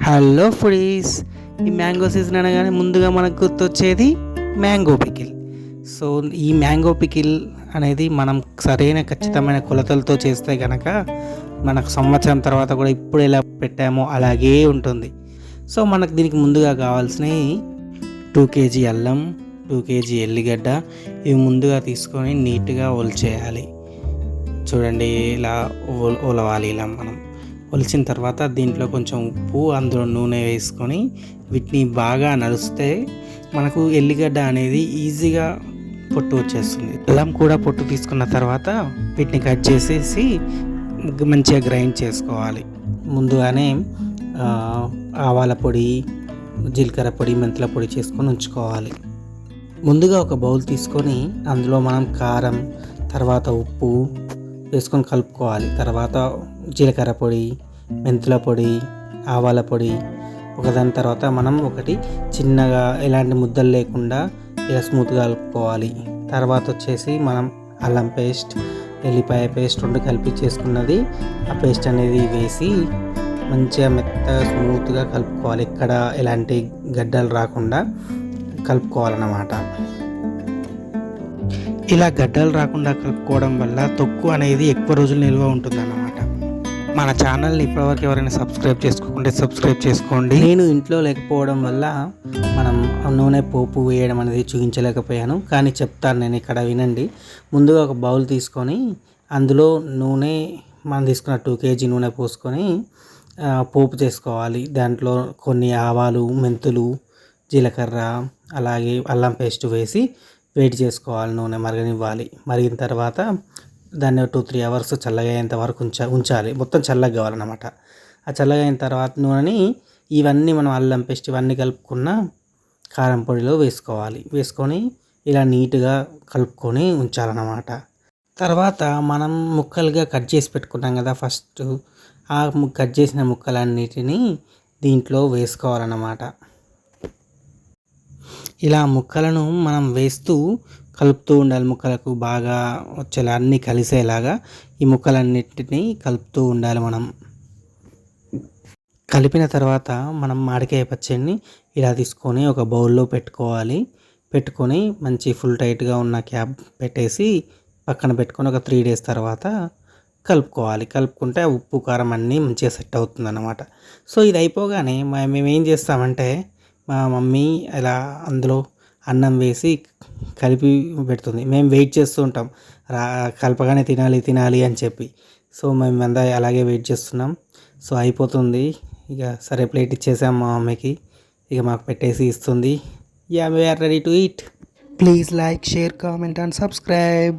Hello foodies. ఈ mango season అనగానే ముందుగా మనకు గుర్తొచ్చేది మ్యాంగో పికిల్. సో ఈ మ్యాంగో పికిల్ అనేది మనం సరైన ఖచ్చితమైన కొలతలతో చేస్తే కనుక మనకు సంవత్సరం తర్వాత కూడా ఇప్పుడు ఎలా పెట్టామో అలాగే ఉంటుంది. సో మనకు దీనికి ముందుగా కావాల్సినవి 2 కేజీ అల్లం, 2 కేజీ ఎల్లిగడ్డ. ఇవి ముందుగా తీసుకొని నీట్గా ఒలిచేయాలి. చూడండి ఇలా ఒలవాలి. ఇలా మనం ఒలిచిన తర్వాత దీంట్లో కొంచెం ఉప్పు, అందులో నూనె వేసుకొని వీటిని బాగా నలిస్తే మనకు ఎల్లిగడ్డ అనేది ఈజీగా పొట్టు వచ్చేస్తుంది. అల్లం కూడా పొట్టు తీసుకున్న తర్వాత వీటిని కట్ చేసేసి మంచిగా గ్రైండ్ చేసుకోవాలి. ముందుగానే ఆవాల పొడి, జీలకర్ర పొడి, మెంతుల పొడి చేసుకొని ఉంచుకోవాలి. ముందుగా ఒక బౌల్ తీసుకొని అందులో మనం కారం, తర్వాత ఉప్పు వేసుకొని కలుపుకోవాలి. తర్వాత జీలకర్ర పొడి, మెంతుల పొడి, ఆవాల పొడి ఒకదాని తర్వాత మనం ఒకటి చిన్నగా ఎలాంటి ముద్దలు లేకుండా ఇలా స్మూత్గా కలుపుకోవాలి. తర్వాత వచ్చేసి మనం అల్లం పేస్ట్, ఎల్లిపాయ పేస్ట్ రెండు కలిపి చేసుకున్నది ఆ పేస్ట్ అనేది వేసి మంచిగా మెత్తగా స్మూత్గా కలుపుకోవాలి. ఇక్కడ ఎలాంటి గడ్డలు రాకుండా కలుపుకోవాలన్నమాట. ఇలా గడ్డలు రాకుండా కలుపుకోవడం వల్ల తొక్కు అనేది ఎక్కువ రోజులు నిల్వ ఉంటుందన్నమాట. మన ఛానల్ని ఇప్పటివరకు ఎవరైనా సబ్స్క్రైబ్ చేసుకోకుంటే సబ్స్క్రైబ్ చేసుకోండి. నేను ఇంట్లో లేకపోవడం వల్ల మనం నూనె పోపు వేయడం అనేది చూపించలేకపోయాను, కానీ చెప్తాను నేను ఇక్కడ, వినండి. ముందుగా ఒక బౌల్ తీసుకొని అందులో నూనె, మనం తీసుకున్న 2 కేజీ నూనె పోసుకొని పోపు చేసుకోవాలి. దాంట్లో కొన్ని ఆవాలు, మెంతులు, జీలకర్ర, అలాగే అల్లం పేస్ట్ వేసి వేడి చేసుకోవాలి. నూనె మరగనివ్వాలి. మరిగిన తర్వాత దాన్ని 2-3 అవర్స్ చల్లగా అయ్యేంత వరకు ఉంచాలి. మొత్తం చల్లగా కావాలన్నమాట. ఆ చల్లగా అయిన తర్వాత నూనెని ఇవన్నీ మనం అల్లం పేస్ట్ ఇవన్నీ కలుపుకున్న కారం పొడిలో వేసుకోవాలి. వేసుకొని ఇలా నీట్గా కలుపుకొని ఉంచాలన్నమాట. తర్వాత మనం ముక్కలుగా కట్ చేసి పెట్టుకున్నాం కదా, ఫస్ట్ ఆ కట్ చేసిన ముక్కలన్నిటినీ దీంట్లో వేసుకోవాలన్నమాట. ఇలా ముక్కలను మనం వేస్తూ కలుపుతూ ఉండాలి. ముక్కలకు బాగా వచ్చేలా అన్నీ కలిసేలాగా ఈ ముక్కలన్నిటినీ కలుపుతూ ఉండాలి. మనం కలిపిన తర్వాత మనం మామిడికాయ పచ్చడిని ఇలా తీసుకొని ఒక బౌల్లో పెట్టుకోవాలి. పెట్టుకొని మంచి ఫుల్ టైట్గా ఉన్న క్యాప్ పెట్టేసి పక్కన పెట్టుకొని ఒక 3 డేస్ తర్వాత కలుపుకోవాలి. కలుపుకుంటే ఉప్పు కారం అన్నీ మంచిగా సెట్ అవుతుంది అన్నమాట. సో ఇది అయిపోగానే మేము ఏం చేస్తామంటే, మా మమ్మీ ఇలా అందులో అన్నం వేసి కలిపి పెడుతుంది. మేము వెయిట్ చేస్తూ ఉంటాం, కలపగానే తినాలి అని చెప్పి. సో మేము అంతా అలాగే వెయిట్ చేస్తున్నాం. సో అయిపోతుంది. ఇక సరే ప్లేట్ ఇచ్చేసాం మా మమ్మీకి. ఇక మాకు పెట్టేసి ఇస్తుంది. Yeah, we're ready to eat. Please like, share, comment and subscribe.